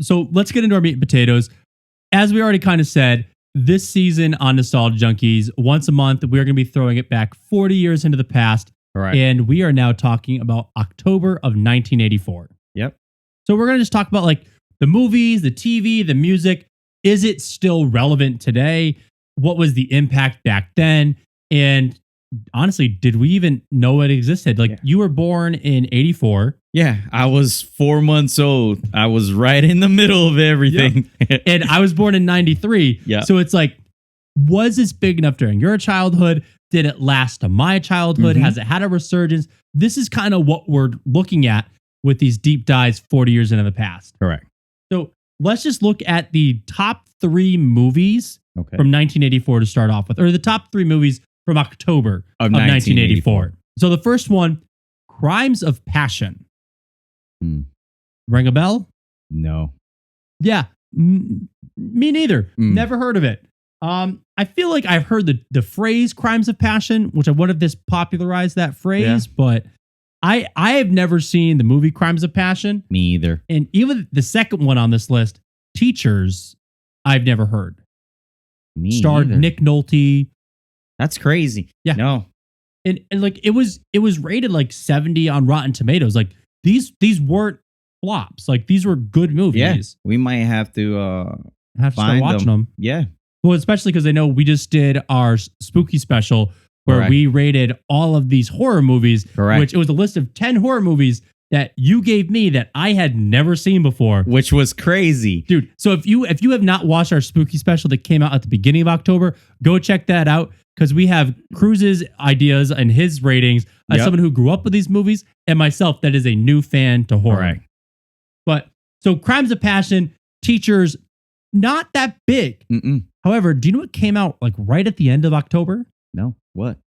So let's get into our meat and potatoes. As we already kind of said, this season on Nostalgia Junkies, once a month, we're going to be throwing it back 40 years into the past. Correct. And we are now talking about October of 1984. Yep. So we're going to just talk about like the movies, the TV, the music. Is it still relevant today? What was the impact back then? And honestly, did we even know it existed? Like you were born in 84. Yeah, I was 4 months old. I was right in the middle of everything. Yep. And I was born in 93. Yeah. So it's like, was this big enough during your childhood? Did it last to my childhood? Mm-hmm. Has it had a resurgence? This is kind of what we're looking at with these deep dives 40 years into the past. Correct. So let's just look at the top 3 movies from 1984 to start off with, or the top 3 movies from October of 1984. So the first one, Crimes of Passion. Ring a bell? No. Yeah, me neither. Never heard of it. I feel like I've heard the phrase Crimes of Passion, which I wonder if this popularized that phrase, but I have never seen the movie Crimes of Passion. Me either. And even the second one on this list, Teachers, I've never heard. Me Starred either. Nick Nolte. That's crazy. Yeah. No. And like it was rated like 70 on Rotten Tomatoes. Like these weren't flops. Like these were good movies. Yeah. We might have to have to start watching them. Yeah. Well, especially because I know we just did our spooky special where we rated all of these horror movies. Correct. Which it was a list of 10 horror movies that you gave me that I had never seen before. Which was crazy. Dude, so if you have not watched our spooky special that came out at the beginning of October, go check that out because we have Cruz's ideas and his ratings as someone who grew up with these movies and myself that is a new fan to horror. Correct. But so Crimes of Passion, Teachers, not that big. However, do you know what came out like right at the end of October? No. What?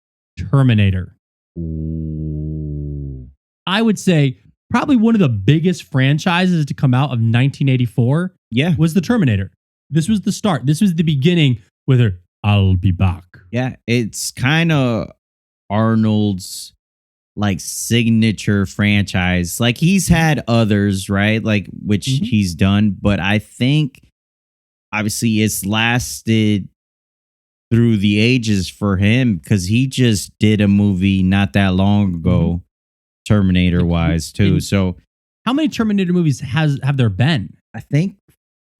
Terminator. Ooh. I would say probably one of the biggest franchises to come out of 1984 was the Terminator. This was the start. This was the beginning with her, I'll be back. Yeah, it's kind of Arnold's like signature franchise. Like he's had others, right? Like which he's done, but I think obviously it's lasted through the ages for him because he just did a movie not that long ago, Terminator wise too. So how many Terminator movies have there been? I think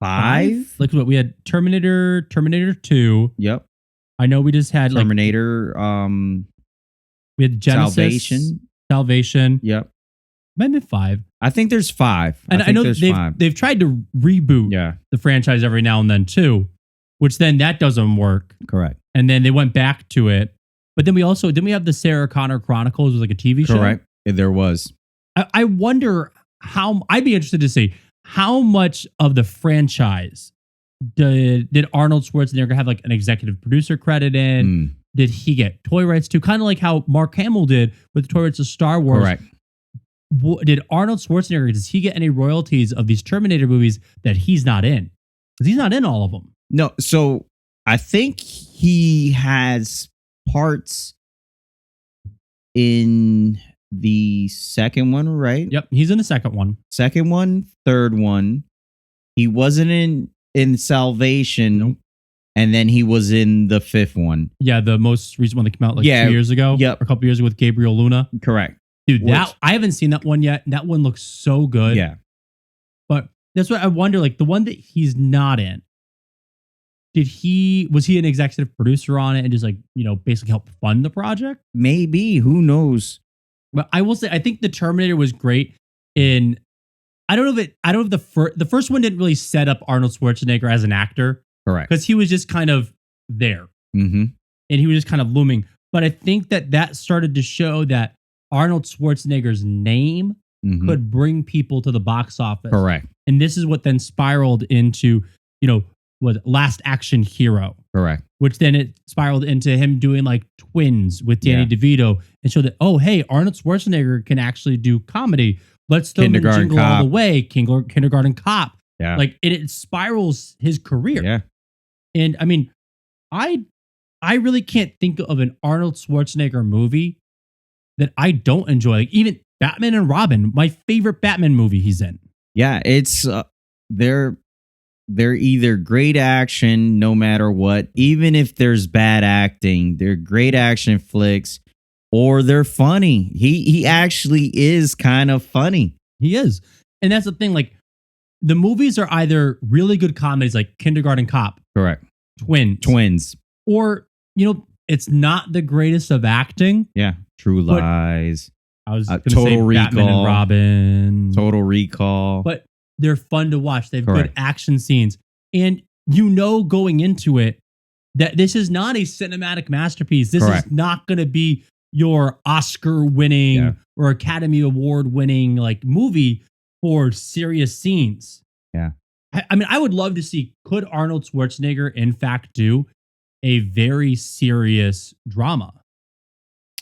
5. Like what we had Terminator 2. Yep. I know we just had Terminator. We had Genesis, Salvation. Yep. Might have been 5. I think there's 5. And I know they've tried to reboot the franchise every now and then too, which then that doesn't work. Correct. And then they went back to it. But then we have the Sarah Connor Chronicles, was like a TV show. Correct. There was. I wonder I'd be interested to see how much of the franchise did Arnold Schwarzenegger have like an executive producer credit in? Did he get toy rights to? Kind of like how Mark Hamill did with the toy rights of Star Wars. Correct. Did Arnold Schwarzenegger, does he get any royalties of these Terminator movies that he's not in? Because he's not in all of them. No, so I think he has parts in the second one, right? Yep, he's in the second one. Second one, third one. He wasn't in Salvation. Nope. And then he was in the 5th one. Yeah, the most recent one that came out like 2 years ago. Yep. Or a couple years ago with Gabriel Luna. Correct. Dude, I haven't seen that one yet. That one looks so good. Yeah. But that's what I wonder, like the one that he's not in, was he an executive producer on it and just like, basically help fund the project? Maybe. Who knows? But I will say, I think the Terminator was great in, I don't know if the first one didn't really set up Arnold Schwarzenegger as an actor. Correct. Because he was just kind of there. Mm-hmm. And he was just kind of looming. But I think that started to show that Arnold Schwarzenegger's name could bring people to the box office. Correct. And this is what then spiraled into, Last Action Hero. Correct. Which then it spiraled into him doing like Twins with Danny DeVito and showed that, oh, hey, Arnold Schwarzenegger can actually do comedy. Let's throw him in Jingle All the Way, Kindergarten Cop. Yeah. Like it spirals his career. Yeah. And I mean, I really can't think of an Arnold Schwarzenegger movie that I don't enjoy. Like even Batman and Robin, my favorite Batman movie he's in. Yeah, it's they're either great action no matter what, even if there's bad acting, they're great action flicks, or they're funny. He actually is kind of funny. He is. And that's the thing, like the movies are either really good comedies like Kindergarten Cop, Correct. Twins, or it's not the greatest of acting. Yeah. True Lies. I was going to Total say Recall. Batman and Robin. Total Recall. But they're fun to watch. They have Correct. good action scenes. And going into it that this is not a cinematic masterpiece. This Correct. is not going to be your Oscar winning or Academy Award winning like movie for serious scenes. Yeah. I mean, I would love to see, could Arnold Schwarzenegger in fact do a very serious drama?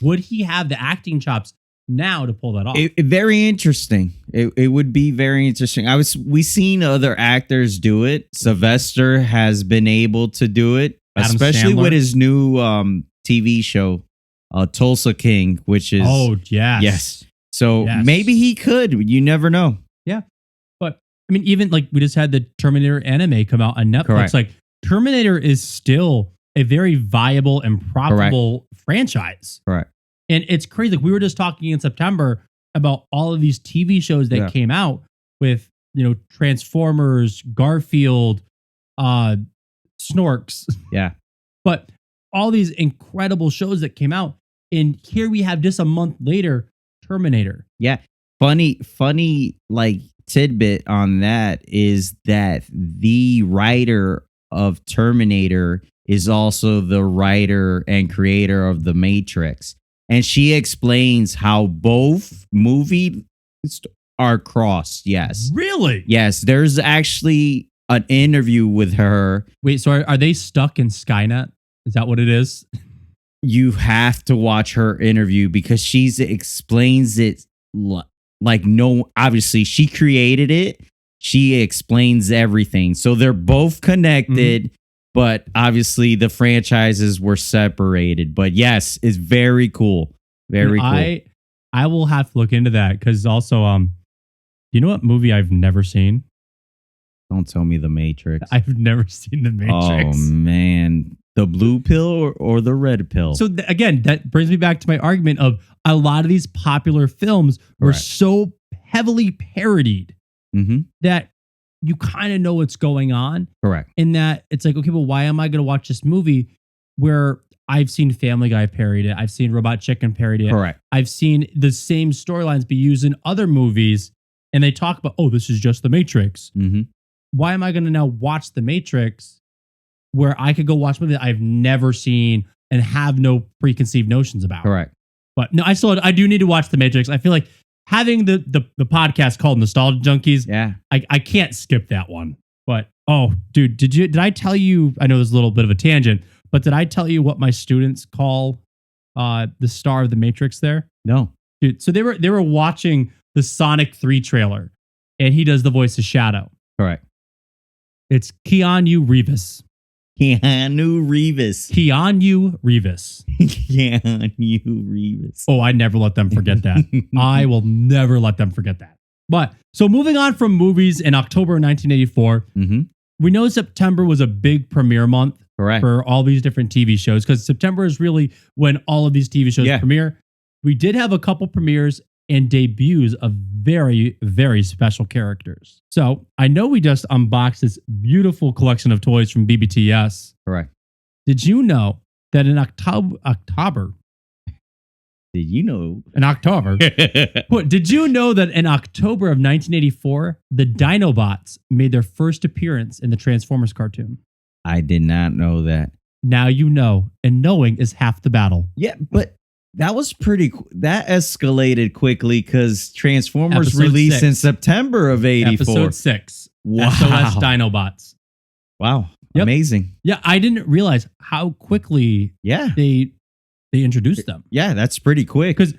Would he have the acting chops now to pull that off? Very interesting. It would be very interesting. We seen other actors do it. Sylvester has been able to do it, Adam especially Sandler. with his new TV show, Tulsa King, which is yes. So maybe he could. You never know. Yeah, but I mean, even like we just had the Terminator anime come out on Netflix. Correct. Like Terminator is still a very viable and profitable franchise. Correct. And it's crazy. Like we were just talking in September about all of these TV shows that came out with, Transformers, Garfield, Snorks. Yeah. But all these incredible shows that came out. And here we have just a month later, Terminator. Yeah. Funny like tidbit on that is that the writer of Terminator is also the writer and creator of The Matrix. And she explains how both movies are crossed. Yes. Really? Yes. There's actually an interview with her. Wait, so are they stuck in Skynet? Is that what it is? You have to watch her interview because she explains it like obviously she created it. She explains everything. So they're both connected. Mm-hmm. But obviously the franchises were separated. But yes, it's very cool. Very cool. I will have to look into that because also, you know what movie I've never seen? Don't tell me The Matrix. I've never seen The Matrix. Oh, man. The blue pill or the red pill? So again, that brings me back to my argument of a lot of these popular films were so heavily parodied that you kind of know what's going on. Correct. In that it's like, okay, well, why am I going to watch this movie where I've seen Family Guy parody it? I've seen Robot Chicken parody it. Correct. I've seen the same storylines be used in other movies and they talk about, oh, this is just The Matrix. Mm-hmm. Why am I going to now watch The Matrix where I could go watch a movie that I've never seen and have no preconceived notions about? Correct. But no, I do need to watch The Matrix. I feel like having the podcast called Nostalgia Junkies, I can't skip that one. But oh, dude, did I tell you? I know there's a little bit of a tangent, but did I tell you what my students call the star of The Matrix? There, no, dude. So they were watching the Sonic 3 trailer, and he does the voice of Shadow. Correct. It's Keanu Reeves. Keanu Reeves. Keanu Reeves. Oh, I never let them forget that. I will never let them forget that. But so moving on from movies in October 1984, we know September was a big premiere month for all these different TV shows because September is really when all of these TV shows premiere. We did have a couple premieres and debuts of very, very special characters. So I know we just unboxed this beautiful collection of toys from BBTS. Correct. Did you know that in October? Did you know? In October. Did you know that in October of 1984, the Dinobots made their first appearance in the Transformers cartoon? I did not know that. Now you know, and knowing is half the battle. Yeah, but that was pretty cool. That escalated quickly because Transformers Episode released 6. in September of 84. Episode 6. Wow. SOS Dinobots. Wow. Yep. Amazing. Yeah, I didn't realize how quickly they introduced them. Yeah, that's pretty quick. Because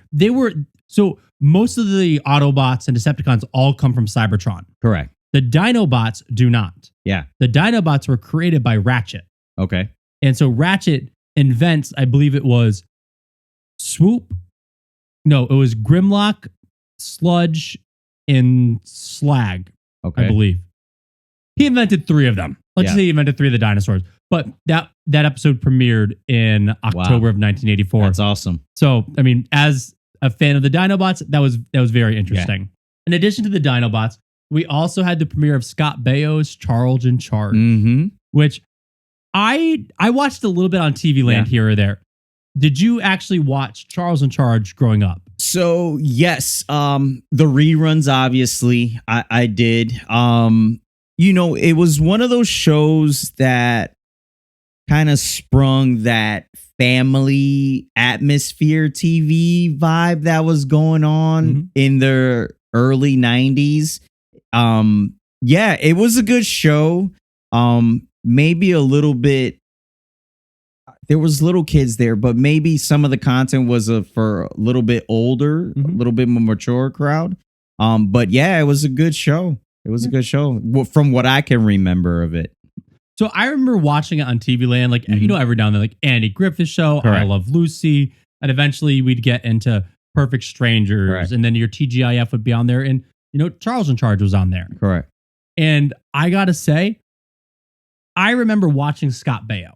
so most of the Autobots and Decepticons all come from Cybertron. Correct. The Dinobots do not. Yeah. The Dinobots were created by Ratchet. Okay. And so Ratchet invents, I believe it was Swoop. No, it was Grimlock, Sludge, and Slag, I believe. he invented 3 of them. Let's just say he invented 3 of the dinosaurs. But that episode premiered in October of 1984. That's awesome. So, I mean, as a fan of the Dinobots, that was very interesting. Yeah. In addition to the Dinobots, we also had the premiere of Scott Baio's Charles in Charge, which I watched a little bit on TV Land here or there. Did you actually watch Charles in Charge growing up? So, yes, the reruns, obviously, I did. It was one of those shows that kind of sprung that family atmosphere TV vibe that was going on in the early 90s. It was a good show. Maybe a little bit, there was little kids there, but maybe some of the content was for a little bit older, a little bit more mature crowd. But yeah, it was a good show. It was a good show from what I can remember of it. So I remember watching it on TV Land, like, every now and then, like Andy Griffith Show, Correct. I Love Lucy. And eventually we'd get into Perfect Strangers. Correct. And then your TGIF would be on there. And, Charles in Charge was on there. Correct. And I got to say, I remember watching Scott Baio.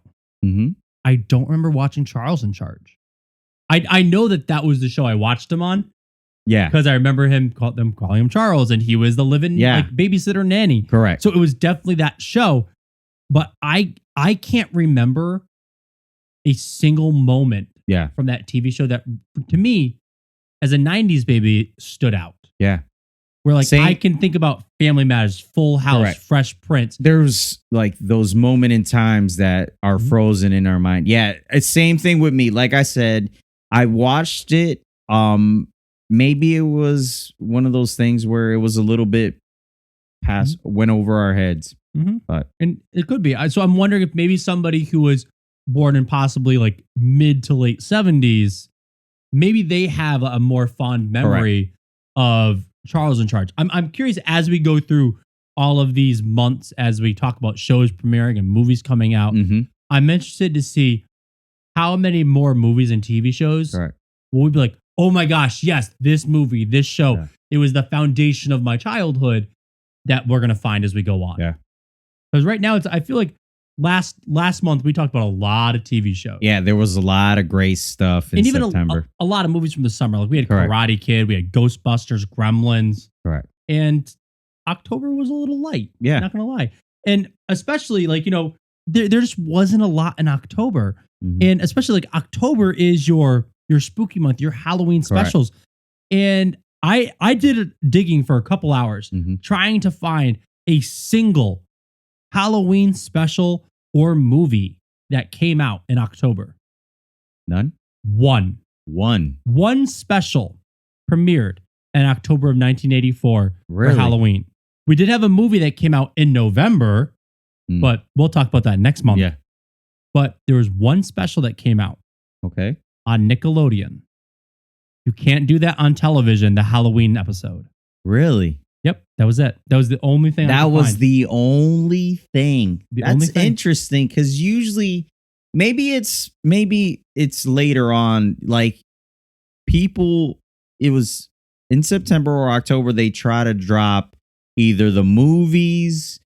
I don't remember watching Charles in Charge. I know that was the show I watched him on. Yeah. Because I remember them calling him Charles, and he was the living babysitter nanny. Correct. So it was definitely that show. But I can't remember a single moment from that TV show that, to me, as a 90s baby, stood out. Yeah. Where I can think about Family Matters, Full House, Correct. Fresh Prince. There's like those moment in times that are frozen in our mind. Yeah. It's same thing with me. Like I said, I watched it. Maybe it was one of those things where it was a little bit went over our heads. And it could be. So I'm wondering if maybe somebody who was born in possibly like mid to late 70s, maybe they have a more fond memory Correct. Of Charles in Charge. I'm curious as we go through all of these months, as we talk about shows premiering and movies coming out. I'm interested to see how many more movies and TV shows will we be like, oh my gosh, yes, this movie, this show, it was the foundation of my childhood that we're going to find as we go on. Yeah. Because right now, I feel like last month we talked about a lot of TV shows. Yeah, there was a lot of great stuff in September. Even a lot of movies from the summer. Like we had Correct. Karate Kid, we had Ghostbusters, Gremlins. Correct. And October was a little light. Yeah. Not going to lie. And especially there just wasn't a lot in October. And especially like October is your spooky month, your Halloween specials. Correct. And I did digging for a couple hours trying to find a single Halloween special or movie that came out in October. None? One special premiered in October of 1984 for Halloween. We did have a movie that came out in November, but we'll talk about that next month. Yeah. But there was one special that came out. Okay. On Nickelodeon. You can't do that on television, the Halloween episode. Really? Yep, that was it. That was the only thing. That was the only thing. That's interesting because usually, maybe it's later on. Like people, it was in September or October. They try to drop either the movies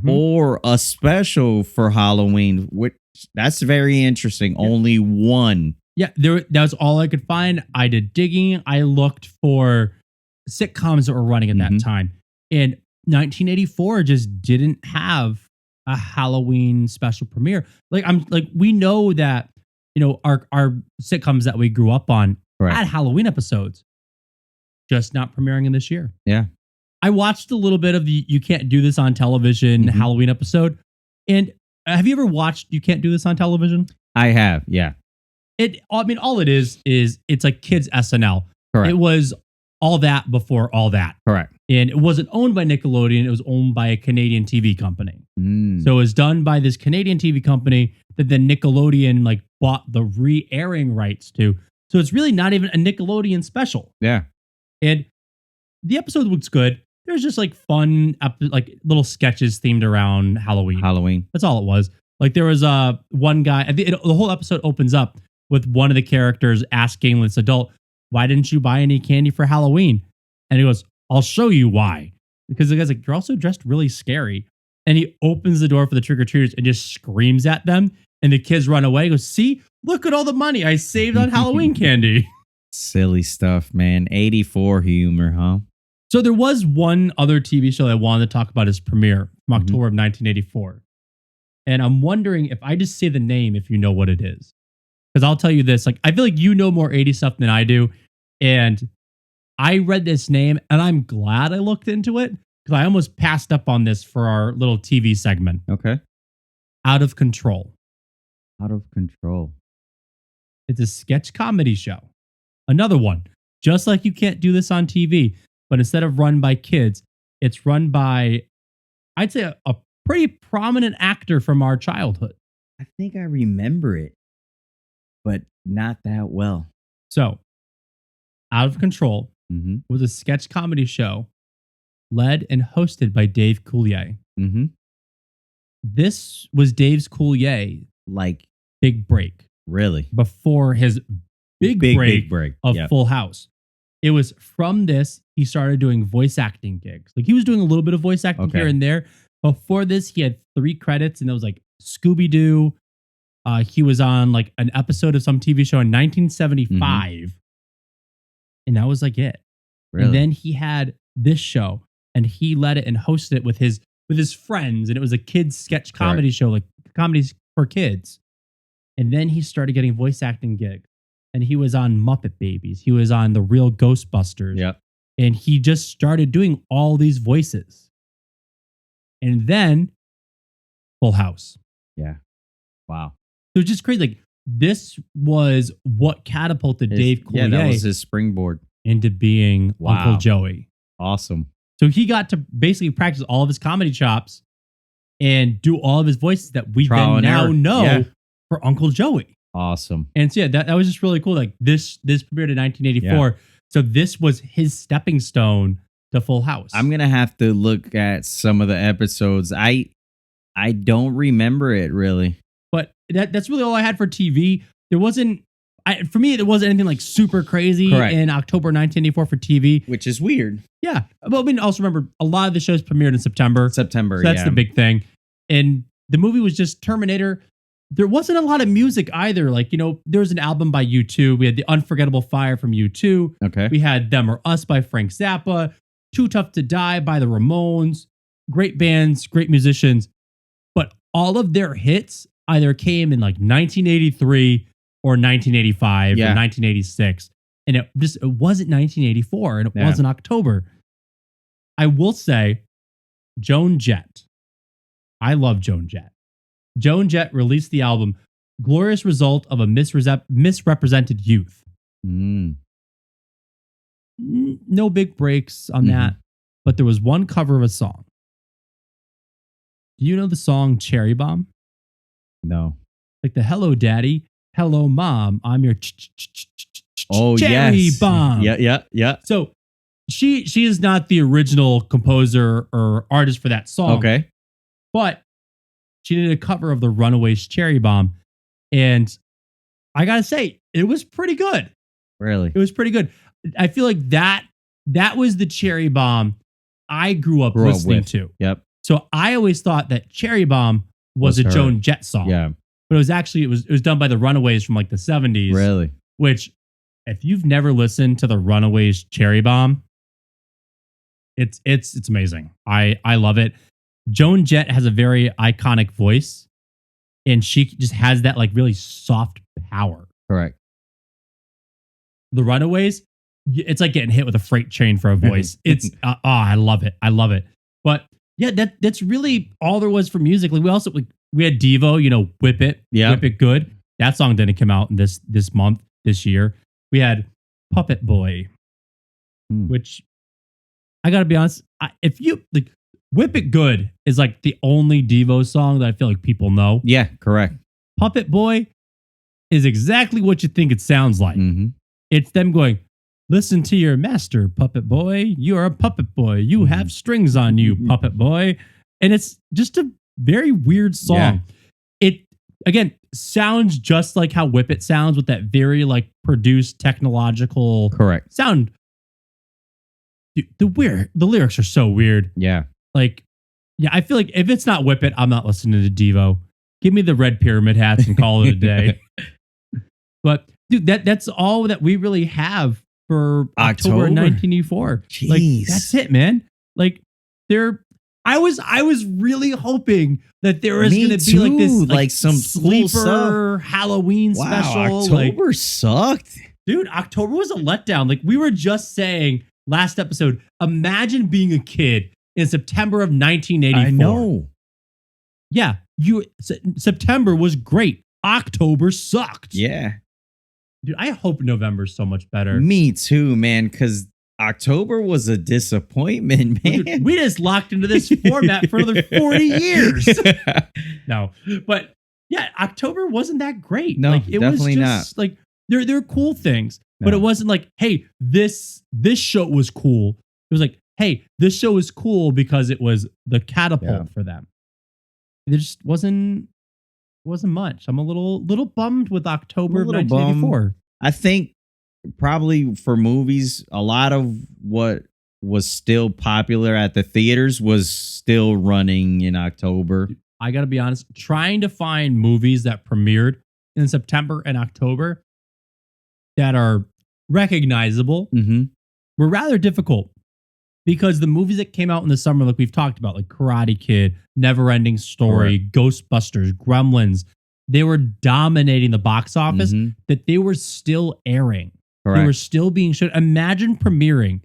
or a special for Halloween. Which that's very interesting. Yeah. Only one. Yeah, that was all I could find. I did digging. I looked for sitcoms that were running at that time. And 1984 just didn't have a Halloween special premiere. We know that, our sitcoms that we grew up on had Halloween episodes, just not premiering in this year. Yeah. I watched a little bit of the You Can't Do This on Television Halloween episode. And have you ever watched You Can't Do This on Television? I have, yeah. All it is it's like kids SNL. Correct. It was all that before all that. Correct. And it wasn't owned by Nickelodeon. It was owned by a Canadian TV company. So it was done by this Canadian TV company that then Nickelodeon bought the re-airing rights to. So it's really not even a Nickelodeon special. Yeah. And the episode looks good. There's just fun, little sketches themed around Halloween. That's all it was. There was one guy, the whole episode opens up with one of the characters asking this adult, why didn't you buy any candy for Halloween? And he goes, I'll show you why. Because the guy's like, you're also dressed really scary. And he opens the door for the trick-or-treaters and just screams at them. And the kids run away. He goes, see, look at all the money I saved on Halloween candy. Silly stuff, man. 84 humor, huh? So there was one other TV show that I wanted to talk about its premiere from October of 1984. And I'm wondering if I just say the name, if you know what it is. Because I'll tell you this, like, I feel like you know more 80s stuff than I do. And I read this name and I'm glad I looked into it because I almost passed up on this for our little TV segment. Okay. Out of Control. Out of Control. It's a sketch comedy show. Another one. Just like You Can't Do This on TV. But instead of run by kids, it's run by, I'd say, a pretty prominent actor from our childhood. I think I remember it, but not that well. So, Out of Control was a sketch comedy show led and hosted by Dave Coulier. This was Dave's Coulier like big break. Really? Before his big break of Full House. It was from this, he started doing voice acting gigs. Like he was doing a little bit of voice acting here and there. Before this, he had 3 credits and it was like Scooby-Doo. He was on like an episode of some TV show in 1975. And that was like it. Really? And then he had this show and he led it and hosted it with his friends. And it was a kids sketch comedy show, like comedies for kids. And then he started getting voice acting gigs. And he was on Muppet Babies. He was on The Real Ghostbusters. Yep. And he just started doing all these voices. And then Full House. Yeah. Wow. So it's just crazy. Like this was what catapulted Dave Coulier. Yeah, that was his springboard into being Uncle Joey. Awesome. So he got to basically practice all of his comedy chops and do all of his voices that we now know for Uncle Joey. Awesome. And so yeah, that was just really cool. Like this premiered in 1984. Yeah. So this was his stepping stone to Full House. I'm gonna have to look at some of the episodes. I don't remember it really. But that's really all I had for TV. There wasn't, for me, there wasn't anything like super crazy in October 1984 for TV. Which is weird. Yeah. But I mean, also remember, a lot of the shows premiered in September. So that's the big thing. And the movie was just Terminator. There wasn't a lot of music either. Like, you know, there was an album by U2. We had The Unforgettable Fire from U2. Okay. We had Them or Us by Frank Zappa. Too Tough to Die by the Ramones. Great bands, great musicians. But all of their hits either came in like 1983 or 1985 or 1986. And it wasn't 1984 and it wasn't October. I will say Joan Jett. I love Joan Jett. Joan Jett released the album Glorious Result of a Misrepresented Youth. No big breaks on that, but there was one cover of a song. Do you know the song Cherry Bomb? No. Like the Hello Daddy, Hello Mom, I'm your Cherry Bomb. Yeah. So she is not the original composer or artist for that song. Okay. But she did a cover of the Runaways' Cherry Bomb. And I got to say, it was pretty good. Really? It was pretty good. I feel like that was the Cherry Bomb I grew up listening to. Yep. So I always thought that Cherry Bomb was a Joan Jett song. Yeah. But it was done by the Runaways from like the 70s. Really? Which, if you've never listened to the Runaways' Cherry Bomb, it's amazing. I love it. Joan Jett has a very iconic voice, and she just has that like really soft power. Correct. The Runaways, it's like getting hit with a freight train for a voice. It's I love it. I love it. But yeah, that's really all there was for music. Like we had Devo, you know, Whip It, Whip It Good. That song didn't come out in this year. We had Puppet Boy, which I gotta be honest, if you like Whip It Good is like the only Devo song that I feel like people know. Yeah, correct. Puppet Boy is exactly what you think it sounds like. It's them going, listen to your master, Puppet Boy. You are a puppet boy. You have strings on you, Puppet Boy. And it's just a very weird song. Yeah. It, again, sounds just like how Whip It sounds with that very like produced technological sound. Dude, the lyrics are so weird. Yeah. Like, Yeah, I feel like if it's not Whip It, I'm not listening to Devo. Give me the red pyramid hats and call it a day. But dude, that's all that we really have for October 1984. Jeez. Like that's it, man. Like I was really hoping that there was going to be like this, like some sleeper Halloween special. October sucked, dude. October was a letdown. Like we were just saying last episode. Imagine being a kid in September of 1984. I know. Yeah, September was great. October sucked. Yeah, dude. I hope November's so much better. Me too, man. Because October was a disappointment, man. Dude, we just locked into this format for another 40 years. No, but yeah, October wasn't that great. No, like, it definitely was just, not. Like there are cool things, but it wasn't like, hey, this show was cool. It was like, hey, this show is cool because it was the catapult for them. There just wasn't much. I'm a little bummed with October of 1984. I think probably for movies, a lot of what was still popular at the theaters was still running in October. I got to be honest, trying to find movies that premiered in September and October that are recognizable were rather difficult, because the movies that came out in the summer, like we've talked about, like Karate Kid, Neverending Story, Ghostbusters, Gremlins, they were dominating the box office, that they were still airing. Correct. They were still being shown. Imagine premiering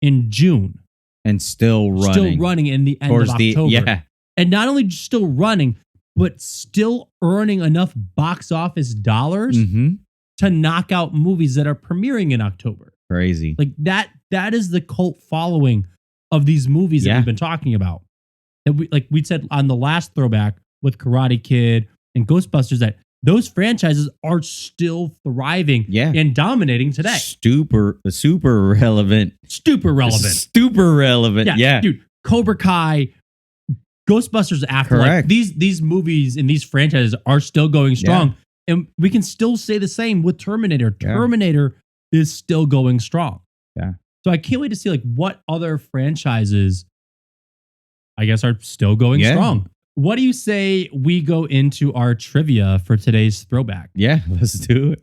in June and still running in the end of October. And not only still running, but still earning enough box office dollars to knock out movies that are premiering in October. Crazy. Like that is the cult following of these movies that we've been talking about. And we said on the last throwback with Karate Kid and Ghostbusters, that those franchises are still thriving and dominating today. Super relevant. Super relevant. Yeah. Dude, Cobra Kai, Ghostbusters Afterlife. These movies and these franchises are still going strong. And we can still say the same with Terminator. Terminator is still going strong. Yeah. So I can't wait to see like what other franchises, I guess, are still going strong. What do you say we go into our trivia for today's throwback? Yeah, let's do it.